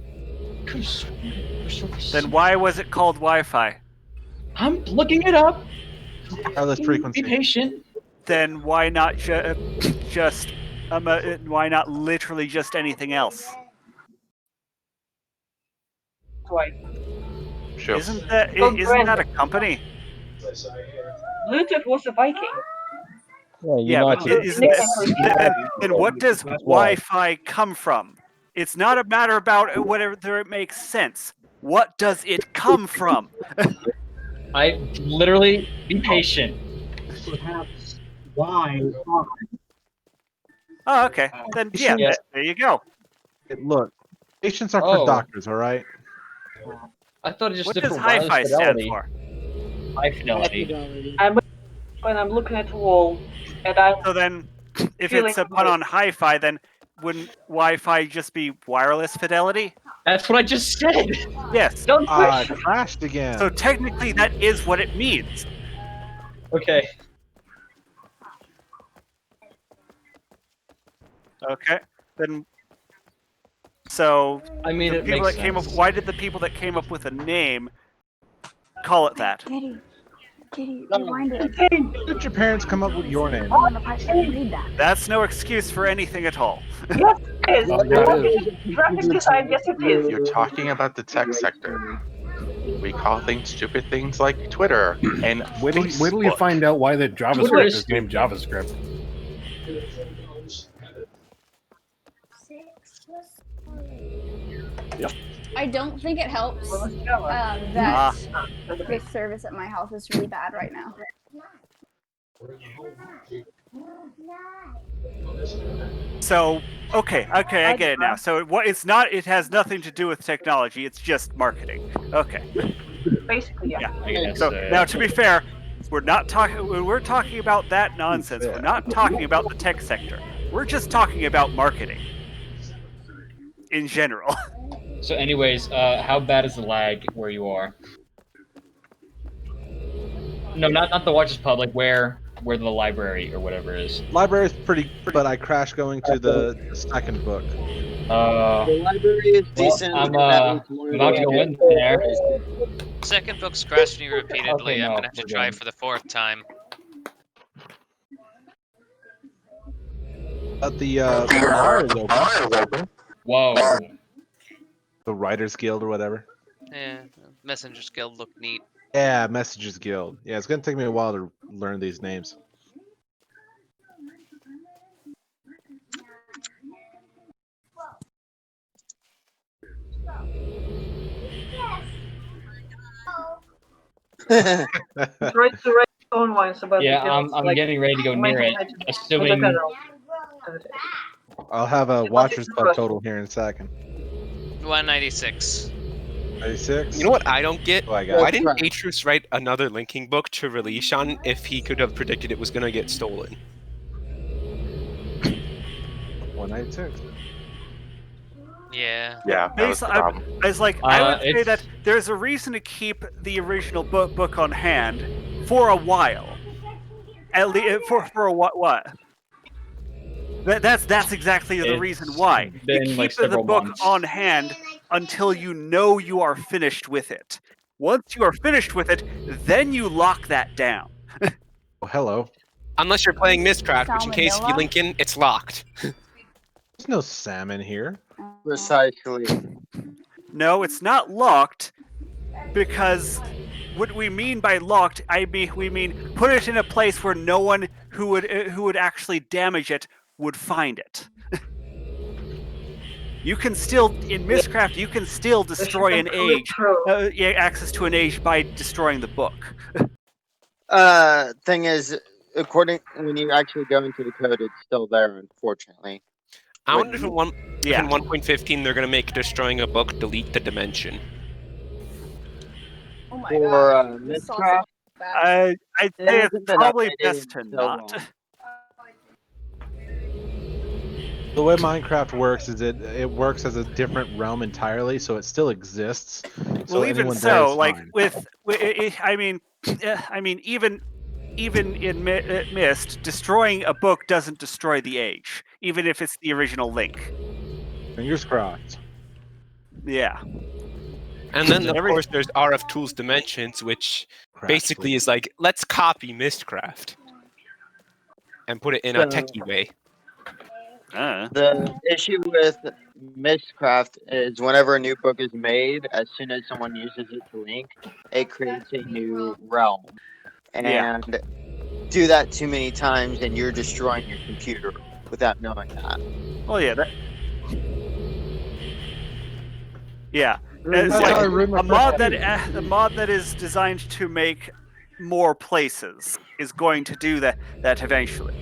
could have sworn. Then why was it called Wi-Fi? I'm looking it up. wireless Be frequency. patient. Then why not why not literally just anything else? twice. Sure. Isn't that Oh, isn't that a company? Bluetooth was a Viking. Yeah, but United. then what does Wi-Fi come from? It's not a matter about whether it makes sense. What does it come from? I literally be patient. Perhaps why? Oh, okay. Then yeah, Yeah. there you go. Look, patients are for doctors, all right? I thought it just What stood does for wireless Hi-Fi stand fidelity. for? High fidelity. When I'm looking at the wall, and I. So then, if feeling it's a pun on Hi-Fi, then wouldn't Wi-Fi just be wireless fidelity? That's what I just said. Yes. Don't crashed again. So technically, that is what it means. Okay. Okay. Then. So I mean, the it people makes that came up. sense. Why did the people that came up with the name call it that? Kitty, rewind it. Did your parents come up with your name? Read that. That's no excuse for anything at all. Yes, it is. Graphic design, yes, it is. You're talking about the tech sector. We call things stupid things like Twitter and Wait till you Facebook. find out why the JavaScript is named JavaScript. Yeah. I don't think it helps that the service at my house is really bad right now. So okay, I get it now. So it has nothing to do with technology. It's just marketing. Okay. Basically, yeah. So now, to be fair, we're talking about that nonsense. We're not talking about the tech sector. We're just talking about marketing in general. So, anyways, how bad is the lag where you are? No, not the Watchers Pub. Like where the library or whatever is. Library's pretty, but I crashed going to the second book. The library is decent. I'm about to go in there. Second book's crashed me repeatedly. Okay, no, I'm gonna have to we're try good. for the fourth time. But the bar is open. Whoa. The Writers Guild or whatever. Yeah, Messengers Guild looked neat. Yeah, Messages Guild. Yeah, it's gonna take me a while to learn these names. Try to write own ones about Yeah, the guilds, I'm like, getting ready to go near it, assuming. I'll have a Watchers Club total here in a second. 196. 96? You know what I don't get? Oh, I got Why it. didn't Atrus write another linking book to release on if he could have predicted it was going to get stolen? 196. Yeah. Yeah, that was the problem. I would say that there's a reason to keep the original book on hand for a while. At least for a what? That's exactly the reason why. You been, keep like, the several book months. on hand until you know you are finished with it. Once you are finished with it, then you lock that down. Oh, hello. Unless you're playing Mistcraft, which in case if you Salmonella? link in, it's locked. There's no salmon here. Precisely. No, it's not locked, because what we mean by locked, we mean put it in a place where no one who would actually damage it would find it. You can still in Mistcraft, you can still destroy an age, access to an age by destroying the book. Thing is, when you actually go into the code, it's still there, unfortunately. I wonder if in 1.15 they're going to make destroying a book delete the dimension. Oh my For god. This sauce is Mistcraft, bad. I'd It say hasn't it's been probably updated best to in so not. long. The way Minecraft works is it works as a different realm entirely, so it still exists. So Well, even anyone there so, is like fine. even in Myst, destroying a book doesn't destroy the age, even if it's the original link. Fingers crossed. Yeah. And then, of course, there's RF Tools Dimensions, which basically is like, let's copy Mistcraft and put it in a techie way. The issue with Mistcraft is whenever a new book is made, as soon as someone uses it to link, it creates a new realm. Yeah. And do that too many times and you're destroying your computer without knowing that. Oh yeah. Yeah. That's It's how like I ruined my a mod first that a mod that is designed to make more places is going to do that eventually.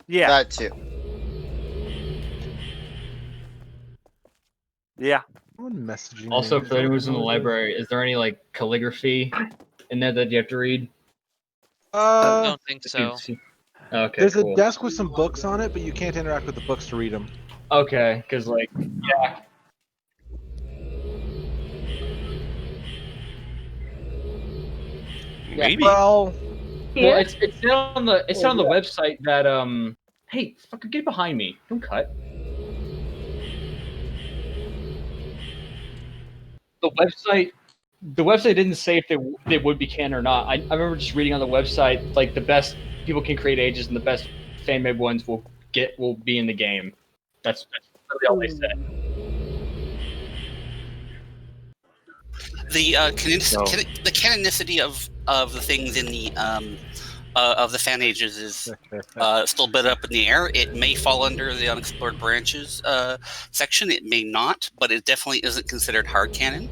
Yeah. That too. Yeah. Messaging Also, me. for anyone who's in the library, is there any like calligraphy in there that you have to read? I don't think so. Okay, There's cool. a desk with some books on it, but you can't interact with the books to read them. Okay, because like, yeah. Maybe. Well, it's not on the website that Hey, fucker, get behind me! Don't cut. The website didn't say if they would be canon or not. I remember just reading on the website like the best people can create ages and the best fan made ones will be in the game. That's really all they said. The the canonicity of the things in the of the fan ages is still a bit up in the air. It may fall under the unexplored branches section. It may not, but it definitely isn't considered hard canon.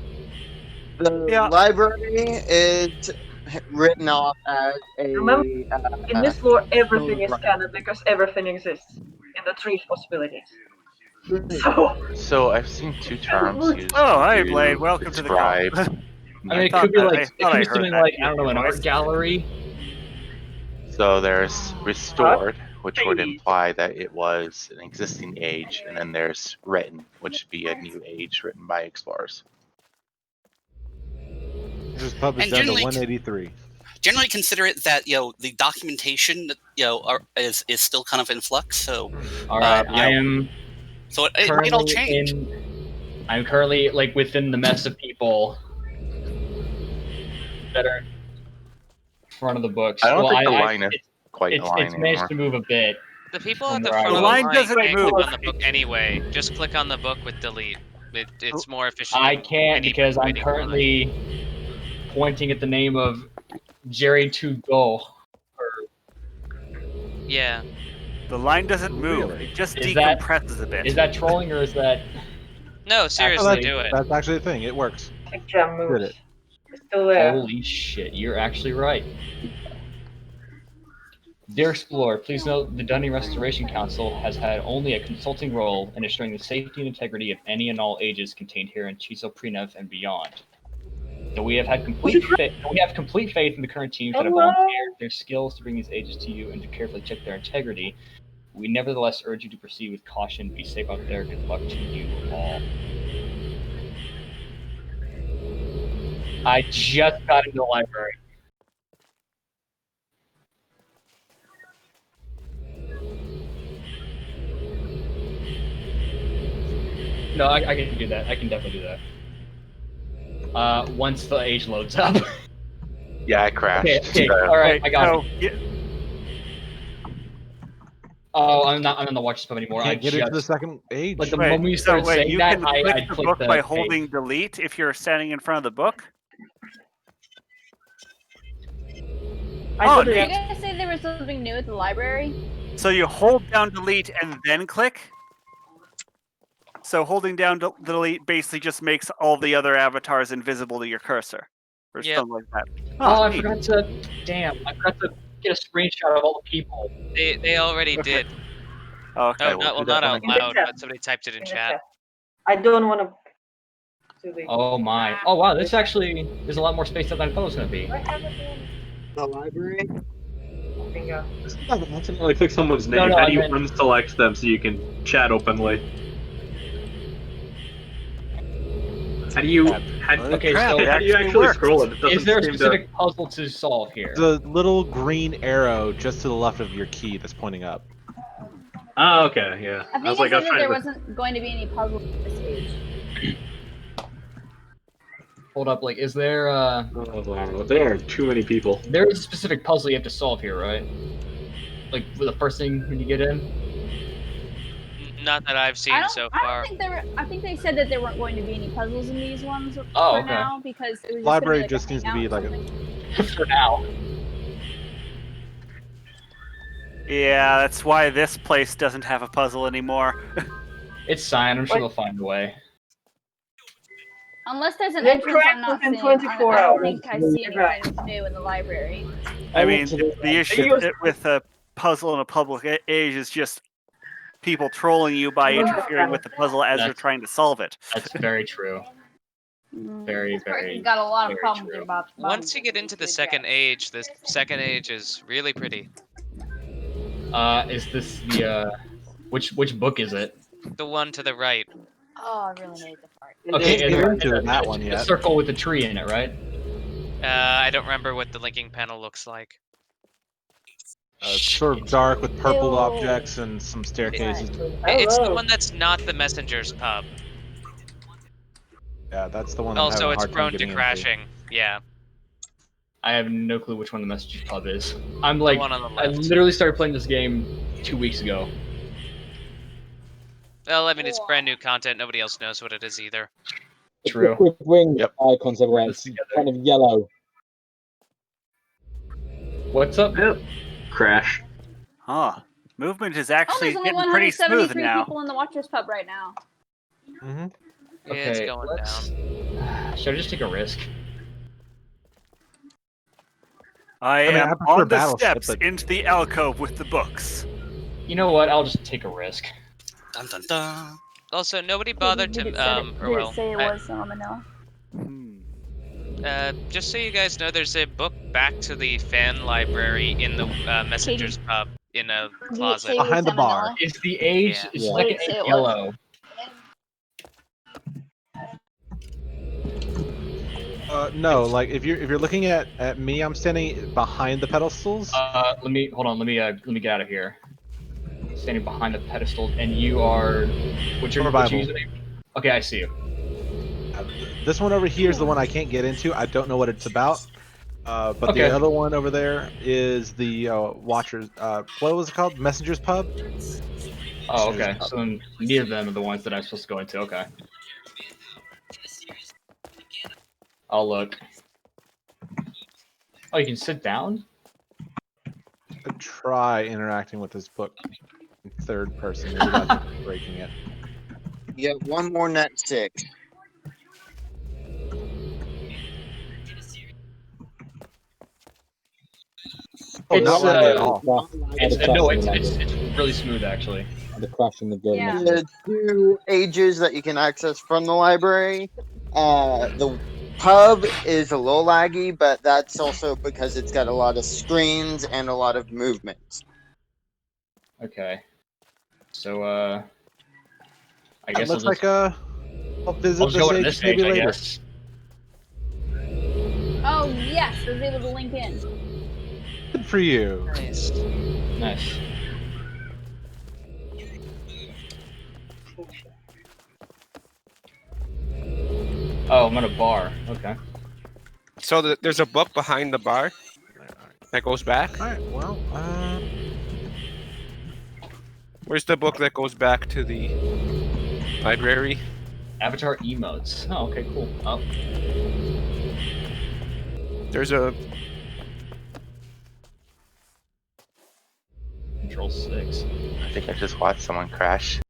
The library is written off as a. Remember, in this lore, everything is right. canon because everything exists in the three possibilities. So I've seen two terms used. Oh, hi, to Blade. Welcome to the call. describe I mean, it could be like something like I don't know, an art gallery. So there's restored, which would imply that it was an existing age, and then there's written, which would be a new age written by explorers. This is published And down to generally- 183. Generally, consider it that the documentation is still kind of in flux. So, All right, I am. So it might all change. I'm currently like within the mess of people that are in front of the books. I don't Well, think the line is quite it's aligned managed anymore. to move a bit. The people from at the where I front of was. the line doesn't can't move. click on the book anyway. Just click on the book with delete. It's more efficient. I than can't any because I'm waiting for it. currently pointing at the name of Jerry to go. Yeah. The line doesn't move. Really? It just Is that- decompresses a bit. Is that trolling or is that? No, seriously, do it. That's actually a thing. It works. Jam Did moves. it. It's still there. Holy shit, you're actually right. Dear Explorer, please note the Dunning Restoration Council has had only a consulting role in ensuring the safety and integrity of any and all ages contained here in Chiso Preniv and beyond. Though we have complete faith in the current teams that have volunteered their skills to bring these ages to you and to carefully check their integrity, we nevertheless urge you to proceed with caution. Be safe out there. Good luck to you all. I just got into the library. No, I can do that. I can definitely do that. Once the age loads up. Yeah, I crashed. Okay, all right, I got it. Oh, I'm not on the watch stuff anymore. Can't get into the second age. Like the moment you started saying you that, can I click the clicked book the by page. holding delete if you're standing in front of the book. Did you guys say there was something new at the library? So you hold down delete and then click? So holding down delete basically just makes all the other avatars invisible to your cursor. Or something like that. Oh, I neat. forgot to. Damn, I forgot to get a screenshot of all the people. They already did. Oh, okay. No, we'll do not that out one again. loud, but somebody typed it in chat. I don't want to do the. Oh my. Oh wow, this actually there's a lot more space than I thought it was gonna be. The library? Bingo. Accidentally click someone's name. No, How I do you meant- unselect them so you can chat openly? How do you? Okay, so how do you actually scroll it? It doesn't Is there a seem to- specific puzzle to solve here? The little green arrow just to the left of your key that's pointing up. Oh, okay, yeah. I think I said that there wasn't going to be any puzzle at this stage. Hold up, like, is there Oh, wow. There are too many people. there is a specific puzzle you have to solve here, right? Like the first thing when you get in? Not that I've seen so I far. don't think there were. I think they said that there weren't going to be any puzzles in these ones Oh, for okay. now because it was just Library gonna be like just a needs to hangout be or like something. For now. Yeah, that's why this place doesn't have a puzzle anymore. It's Cyan. I'm sure they'll find a way. Unless there's an They're entrance I'm correct not within seeing. 24 I don't hours. think I see You're right. anything new in the library. I mean, the issue You're- with a puzzle in a public age is just people trolling you by interfering with the puzzle as you're trying to solve it. That's very true. Very, very. He's got a lot of very problems true. about. Once you get into the second age, this second age is really pretty. Is this the which book is it? The one to the right. Oh, I really hate the part. Okay, Can't get into that one the yet. circle with the tree in it, right? I don't remember what the linking panel looks like. It's sort of dark with purple Ew. objects and some staircases. It's the one that's not the messenger's pub. Yeah, that's the one I'm Also, having a it's hard time prone to getting into. crashing. Yeah. I have no clue which one the Messenger Pub is. I'm like, one on the I left. literally started playing this game 2 weeks ago. Well, I mean, it's brand new content. Nobody else knows what it is either. True. With wing icons everywhere. It's kind of yellow. What's up? Crash. Huh. Movement is Oh, actually there's only getting pretty smooth 173 now. people in the Watchers Pub right now. Mm-hmm. Yeah, it's Okay, going let's- down. Should I just take a risk? I mean, am I prefer on the Battleship, steps but- into the alcove with the books. You know what? I'll just take a risk. Dun, dun, dun. Also, nobody bothered Did to it, said it, or did well, it say it was Manila? just so you guys know, there's a book back to the fan library in the messenger's pub in a closet say it was Behind the bar. Manila? Is the age Yeah. is Yeah. like What did it say it was? yellow? No, like if you're looking at me, I'm standing behind the pedestals. Let me hold on. Let me get out of here. Standing behind the pedestal, and you are. What's your Revival. username? Okay, I see you. This one over here is the one I can't get into. I don't know what it's about. But Okay. the other one over there is the Watchers. What was it called? Messenger's Pub. Oh, okay. So then neither of them are the ones that I'm supposed to go into. Okay. I'll look. Oh, you can sit down? Try interacting with this book in third person. Maybe that's breaking it. You get one more net 6. Oh, not laggy at all. It's really smooth actually. The crash in the game. Yeah. The 2 ages that you can access from the library. The pub is a little laggy, but that's also because it's got a lot of screens and a lot of movement. Okay. So I It guess looks I'll like just, I'll visit I'll just go to this this age stage, maybe I later. guess. Oh yes, I was able to link in. Good for you. Nice. Nice. Oh, I'm at a bar. Okay. So there's a book behind the bar that goes back. All right. Well, Where's the book that goes back to the library? Avatar emotes. Oh, okay, cool. Oh. There's a Control 6. I think I just watched someone crash.